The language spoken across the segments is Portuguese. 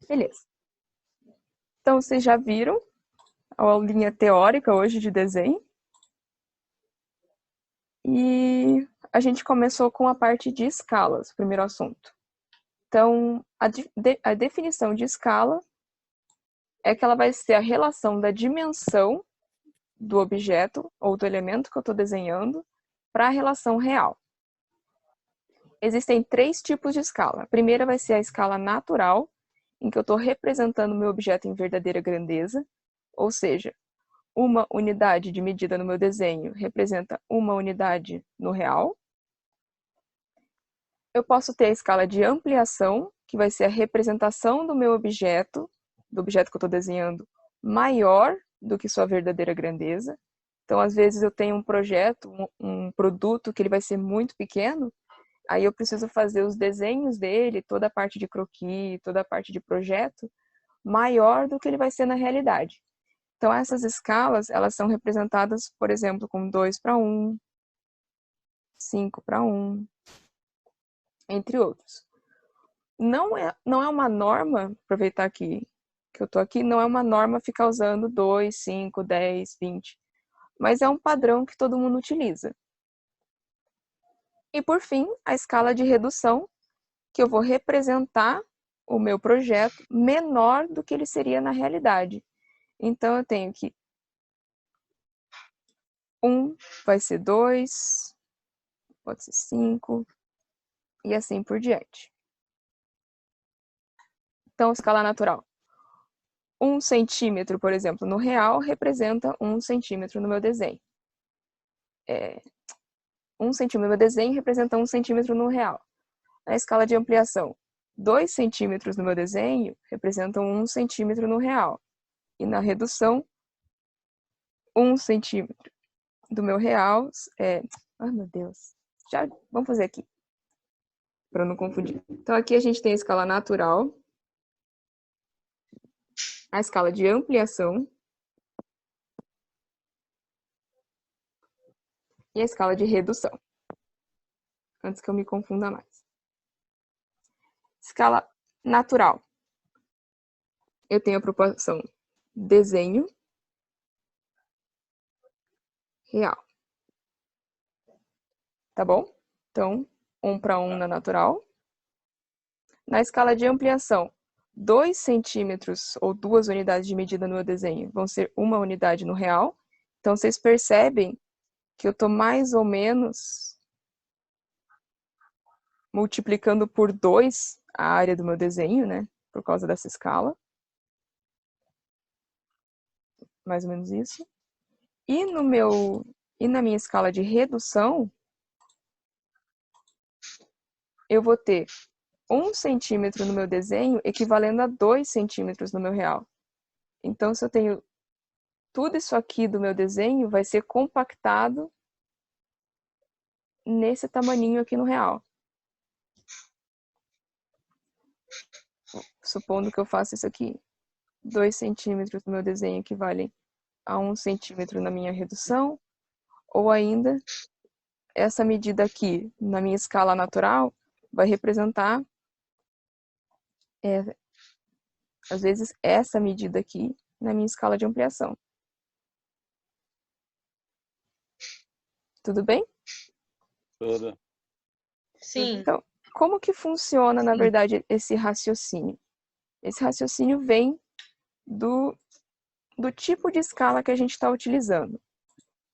Beleza. Então, vocês já viram a aulinha teórica hoje de desenho. E a gente começou com a parte de escalas, o primeiro assunto. Então, a definição de escala é que ela vai ser a relação da dimensão do objeto ou do elemento que eu estou desenhando para a relação real. Existem 3 tipos de escala. A primeira vai ser a escala natural, em que eu estou representando o meu objeto em verdadeira grandeza, ou seja, uma unidade de medida no meu desenho representa uma unidade no real. Eu posso ter a escala de ampliação, que vai ser a representação do meu objeto, do objeto que eu estou desenhando, maior do que sua verdadeira grandeza. Então, às vezes, eu tenho um projeto, um produto que ele vai ser muito pequeno, aí eu preciso fazer os desenhos dele, toda a parte de croquis, toda a parte de projeto, maior do que ele vai ser na realidade. Então, essas escalas, elas são representadas, por exemplo, com 2:1, 5:1, entre outros. Não é uma norma, aproveitar que eu estou aqui, não é uma norma ficar usando 2, 5, 10, 20, mas é um padrão que todo mundo utiliza. E, por fim, a escala de redução, que eu vou representar o meu projeto menor do que ele seria na realidade. Então, eu tenho que 1 vai ser 2, pode ser 5, e assim por diante. Então, escala natural. 1 centímetro, por exemplo, no real, representa 1 centímetro no meu desenho. 1 centímetro no meu desenho representa 1 centímetro no real. Na escala de ampliação, 2 centímetros no meu desenho representam 1 centímetro no real. E na redução, 1 centímetro do meu real Ai, meu Deus. Vamos fazer aqui, para não confundir. Então, aqui a gente tem a escala natural, a escala de ampliação e a escala de redução. Antes que eu me confunda mais. Escala natural. Eu tenho a proporção desenho real. Tá bom? Então, 1:1 na natural. Na escala de ampliação, 2 centímetros ou 2 unidades de medida no meu desenho vão ser 1 unidade no real. Então, vocês percebem que eu estou mais ou menos multiplicando por 2 a área do meu desenho, né? Por causa dessa escala. Mais ou menos isso. E na minha escala de redução, eu vou ter 1 centímetro no meu desenho equivalendo a 2 centímetros no meu real. Então, se eu tenho tudo isso aqui do meu desenho, vai ser compactado nesse tamaninho aqui no real. Supondo que eu faça isso aqui, 2 centímetros no meu desenho equivalem a 1 centímetro na minha redução, ou ainda, essa medida aqui, na minha escala natural, vai representar, às vezes, essa medida aqui na minha escala de ampliação. Tudo bem? Tudo. Sim. Então, como que funciona, na verdade, esse raciocínio? Esse raciocínio vem do tipo de escala que a gente está utilizando.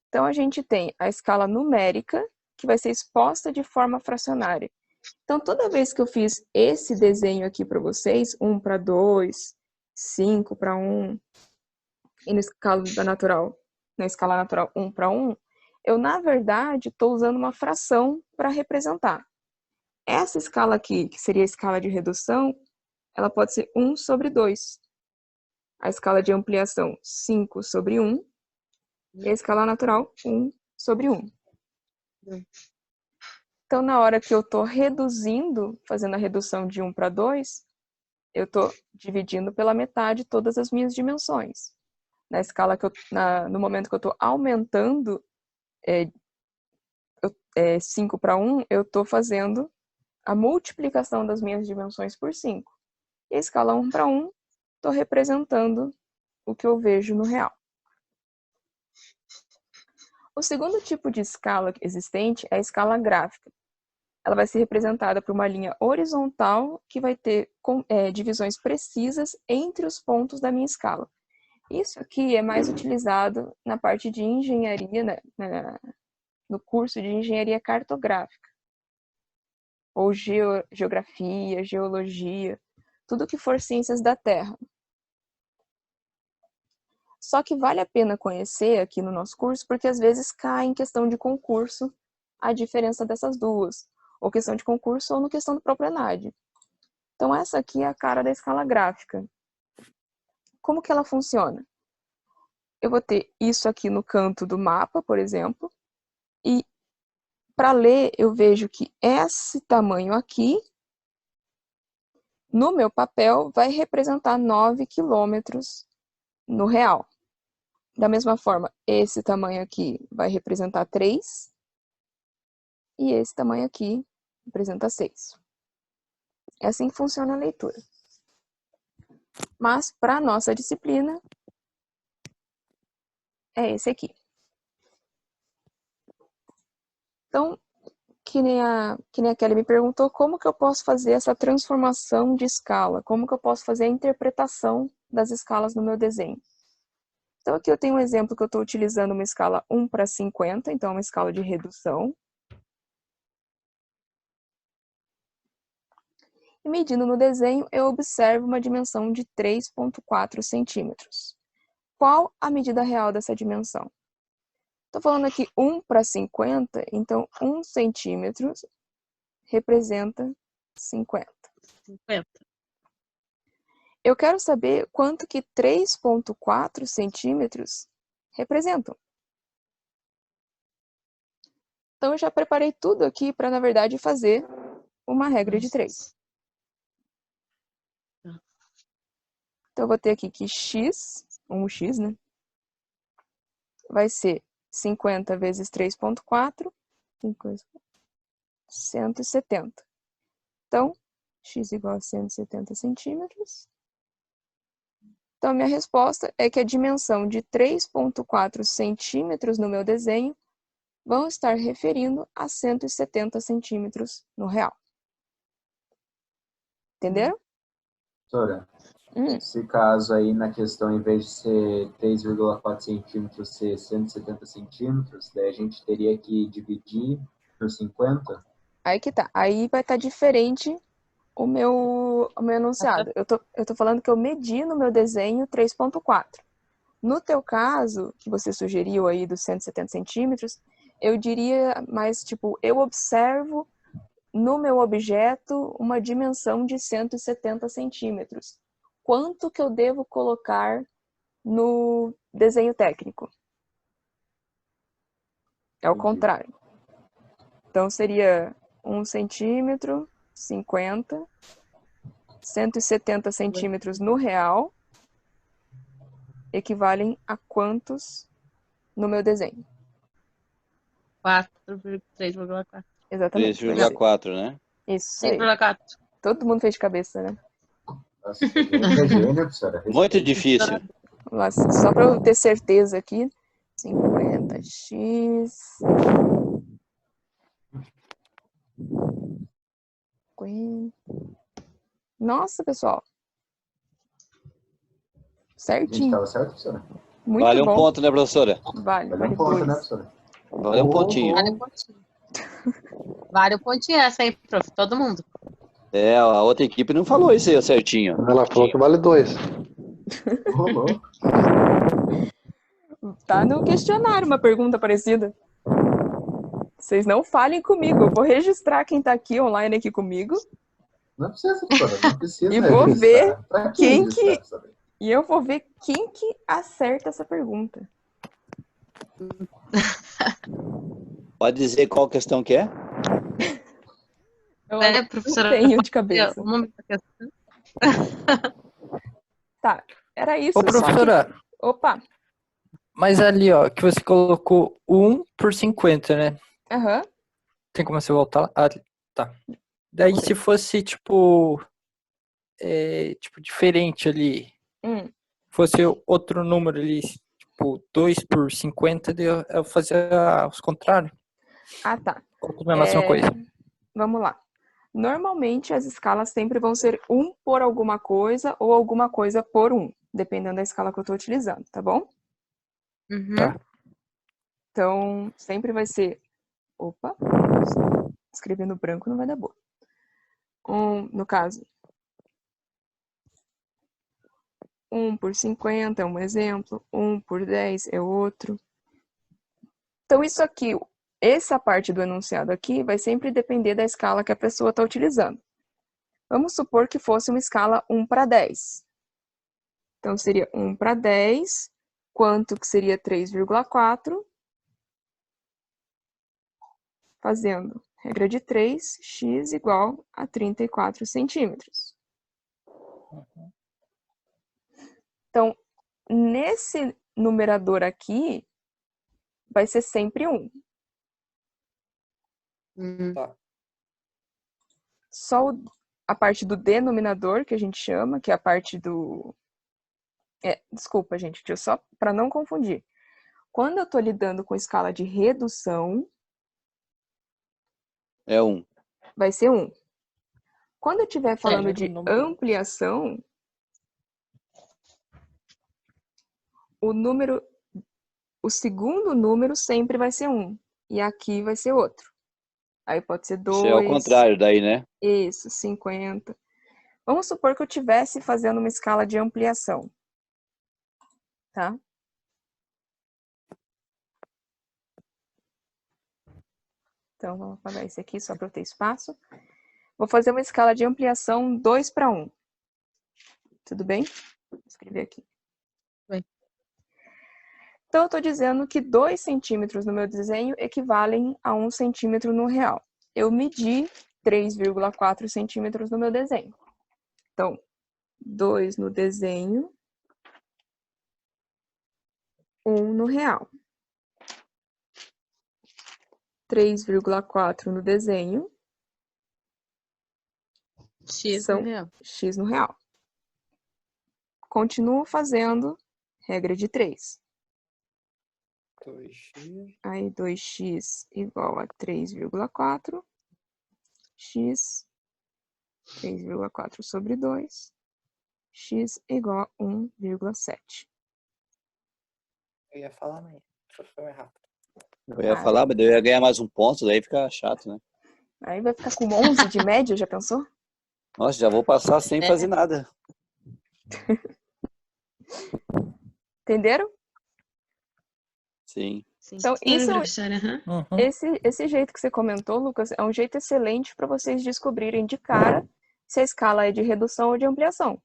Então, a gente tem a escala numérica, que vai ser exposta de forma fracionária. Então, toda vez que eu fiz esse desenho aqui para vocês, 1:2, 5:1, e na escala natural 1:1, eu, na verdade, estou usando uma fração para representar. Essa escala aqui, que seria a escala de redução, ela pode ser 1/2. A escala de ampliação, 5/1. E a escala natural, 1/1. Então, na hora que eu estou reduzindo, fazendo a redução de 1:2, eu estou dividindo pela metade todas as minhas dimensões. Na escala no momento que eu estou aumentando 5:1, eu estou fazendo a multiplicação das minhas dimensões por 5. E a escala 1 para 1, estou representando o que eu vejo no real. O segundo tipo de escala existente é a escala gráfica. Ela vai ser representada por uma linha horizontal que vai ter divisões precisas entre os pontos da minha escala. Isso aqui é mais utilizado na parte de engenharia, no curso de engenharia cartográfica, ou geografia, geologia, tudo que for ciências da Terra. Só que vale a pena conhecer aqui no nosso curso, porque às vezes cai em questão de concurso a diferença dessas duas, ou questão de concurso ou no questão do próprio ENAD. Então essa aqui é a cara da escala gráfica. Como que ela funciona? Eu vou ter isso aqui no canto do mapa, por exemplo, e para ler eu vejo que esse tamanho aqui, no meu papel, vai representar 9 quilômetros no real. Da mesma forma, esse tamanho aqui vai representar 3 e esse tamanho aqui representa 6. É assim que funciona a leitura. Mas, para a nossa disciplina, é esse aqui. Então, que nem a Kelly me perguntou, como que eu posso fazer essa transformação de escala? Como que eu posso fazer a interpretação das escalas no meu desenho? Então, aqui eu tenho um exemplo que eu estou utilizando uma escala 1 para 50, então é uma escala de redução. E medindo no desenho, eu observo uma dimensão de 3,4 centímetros. Qual a medida real dessa dimensão? Estou falando aqui 1 para 50, então 1 centímetro representa 50. 50. Eu quero saber quanto que 3,4 centímetros representam. Então, eu já preparei tudo aqui para, na verdade, fazer uma regra de 3. Então, eu vou ter aqui que x, né? Vai ser 50 vezes 3,4, 170. Então, x igual a 170 centímetros. Então, a minha resposta é que a dimensão de 3,4 centímetros no meu desenho vão estar referindo a 170 centímetros no real. Entenderam? Professora, nesse caso aí, na questão, em vez de ser 3,4 centímetros, ser 170 centímetros, daí a gente teria que dividir por 50? Aí que tá. Aí vai estar diferente o meu enunciado. Eu tô falando que eu medi no meu desenho 3,4. No teu caso, que você sugeriu aí dos 170 centímetros, eu diria mais tipo, eu observo no meu objeto uma dimensão de 170 centímetros. Quanto que eu devo colocar no desenho técnico? É o contrário. Então seria 1 centímetro, 50, 170 centímetros no real, equivalem a quantos no meu desenho? 3,4. Exatamente. 3,4, né? Isso aí. 3,4. Todo mundo fez de cabeça, né? Nossa, é gênio, professora. Muito difícil. Só para eu ter certeza aqui. 50x. 50. Nossa, pessoal. A gente Certinho. estava certo, professora? Muito Vale bom. um ponto, né, professora? Vale um ponto, né, dois. professora? Vale um pontinho. Vale um pontinho. Vale um pontinho essa aí, prof. Todo mundo. É, a outra equipe não falou isso aí certinho. Ela falou que vale 2. Ô, louco. Tá no questionário uma pergunta parecida. Vocês não falem comigo. Eu vou registrar quem tá aqui online aqui comigo. Não precisa, professora. Não precisa E vou registrar. ver Pra que quem registrar, que... professora? E eu vou ver quem que acerta essa pergunta. Pode dizer qual questão que é? Eu É, professora, não tenho de cabeça. Um momento da questão. Tá, era isso. Ô, professora, Só que... Opa. mas ali, ó, que você colocou 1 por 50, né? Aham. Tem como você voltar lá? Ah, tá. Daí, se fosse, tipo, tipo, diferente ali, fosse outro número ali, tipo, 2 por 50, eu fazia os contrários. Ah, tá. Ou tudo é a mesma coisa? Vamos lá. Normalmente, as escalas sempre vão ser 1 por alguma coisa ou alguma coisa por 1, dependendo da escala que eu estou utilizando, tá bom? Tá. Então, sempre vai ser... Opa, escrever no branco não vai dar boa. No caso, 1 por 50 é um exemplo, 1 por 10 é outro. Então, isso aqui, essa parte do enunciado aqui, vai sempre depender da escala que a pessoa está utilizando. Vamos supor que fosse uma escala 1 para 10. Então, seria 1 para 10, quanto que seria 3,4, fazendo regra de 3, x igual a 34 centímetros. Então, nesse numerador aqui, vai ser sempre 1. Tá. Só a parte do denominador, que a gente chama, que é a parte do... desculpa, gente, só para não confundir. Quando eu estou lidando com escala de redução, É 1. vai ser 1. Quando eu estiver falando Primeiro de número. ampliação, o segundo número sempre vai ser 1. E aqui vai ser outro. Aí pode ser 2. Isso é ao contrário daí, né? Isso, 50. Vamos supor que eu estivesse fazendo uma escala de ampliação. Tá? Então, vamos apagar esse aqui só para eu ter espaço. Vou fazer uma escala de ampliação 2 para 1. Tudo bem? Vou escrever aqui. Bem. Então, eu estou dizendo que 2 centímetros no meu desenho equivalem a 1 centímetro no real. Eu medi 3,4 centímetros no meu desenho. Então, 2 no desenho, 1 no real. 3,4 no desenho, X são no real. x no real. Continuo fazendo regra de 3. 2x. Aí 2x igual a 3,4, x 3,4 sobre 2, x igual a 1,7. Eu ia falar, mas foi mais rápido. Eu ia falar, mas eu ia ganhar mais um ponto, daí fica chato, né? Aí vai ficar com 11 de média, já pensou? Nossa, já vou passar sem fazer nada. Entenderam? Sim. Então, Sim, isso, professora. Aham. esse jeito que você comentou, Lucas, é um jeito excelente para vocês descobrirem de cara se a escala é de redução ou de ampliação.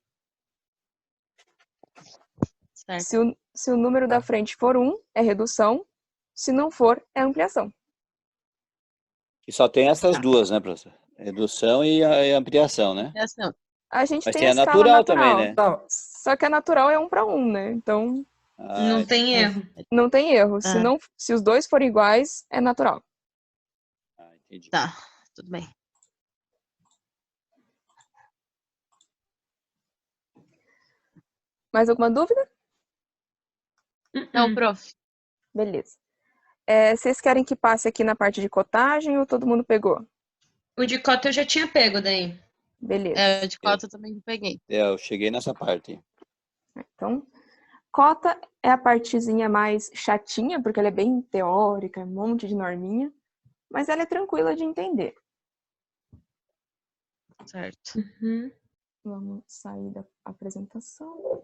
Certo. Se o número da frente for 1, é redução. Se não for, é ampliação. E só tem essas duas, né, professor? Redução e a ampliação, né? Ampliação. A gente Mas tem tem a a escala natural natural. também, né? Tá. Só que a natural é 1 para 1, né? Então, Não tem erro. não tem erro. Ah. Se os dois forem iguais, é natural. Entendi. Tá, tudo bem. Mais alguma dúvida? Não, prof. Beleza. Vocês querem que passe aqui na parte de cotagem ou todo mundo pegou? O de cota eu já tinha pego daí. Beleza. De cota eu também peguei. Eu cheguei nessa parte. Então, cota é a partezinha mais chatinha, porque ela é bem teórica, um monte de norminha, mas ela é tranquila de entender. Certo. Uhum. Vamos sair da apresentação.